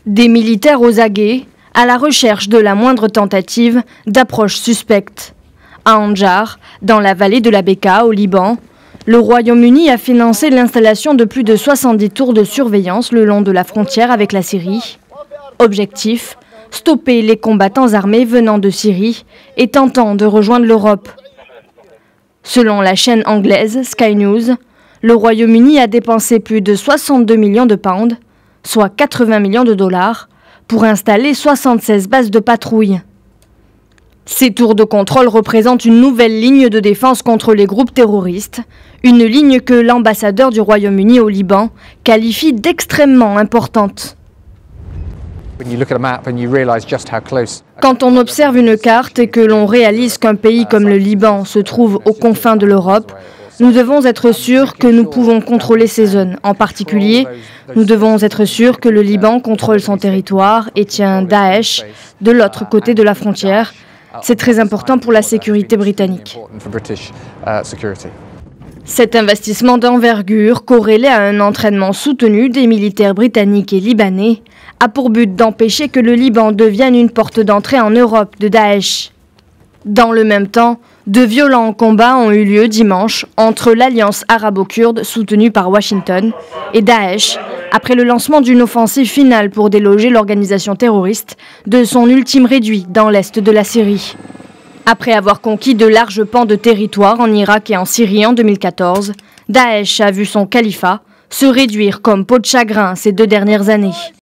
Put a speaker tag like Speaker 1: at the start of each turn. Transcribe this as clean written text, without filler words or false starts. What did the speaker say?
Speaker 1: Des militaires aux aguets, à la recherche de la moindre tentative d'approche suspecte. À Anjar, dans la vallée de la Bekaa, au Liban, le Royaume-Uni a financé l'installation de plus de 70 tours de surveillance le long de la frontière avec la Syrie. Objectif, stopper les combattants armés venant de Syrie et tentant de rejoindre l'Europe. Selon la chaîne anglaise Sky News, le Royaume-Uni a dépensé plus de 62 millions de pounds, soit 80 millions de dollars, pour installer 76 bases de patrouille. Ces tours de contrôle représentent une nouvelle ligne de défense contre les groupes terroristes, une ligne que l'ambassadeur du Royaume-Uni au Liban qualifie d'extrêmement importante. Quand on observe une carte et que l'on réalise qu'un pays comme le Liban se trouve aux confins de l'Europe, nous devons être sûrs que nous pouvons contrôler ces zones. En particulier, nous devons être sûrs que le Liban contrôle son territoire et tient Daesh de l'autre côté de la frontière. C'est très important pour la sécurité britannique. Cet investissement d'envergure, corrélé à un entraînement soutenu des militaires britanniques et libanais, a pour but d'empêcher que le Liban devienne une porte d'entrée en Europe de Daesh. Dans le même temps, de violents combats ont eu lieu dimanche entre l'alliance arabo-kurde soutenue par Washington et Daesh, après le lancement d'une offensive finale pour déloger l'organisation terroriste de son ultime réduit dans l'est de la Syrie. Après avoir conquis de larges pans de territoire en Irak et en Syrie en 2014, Daesh a vu son califat se réduire comme peau de chagrin ces 2 dernières années.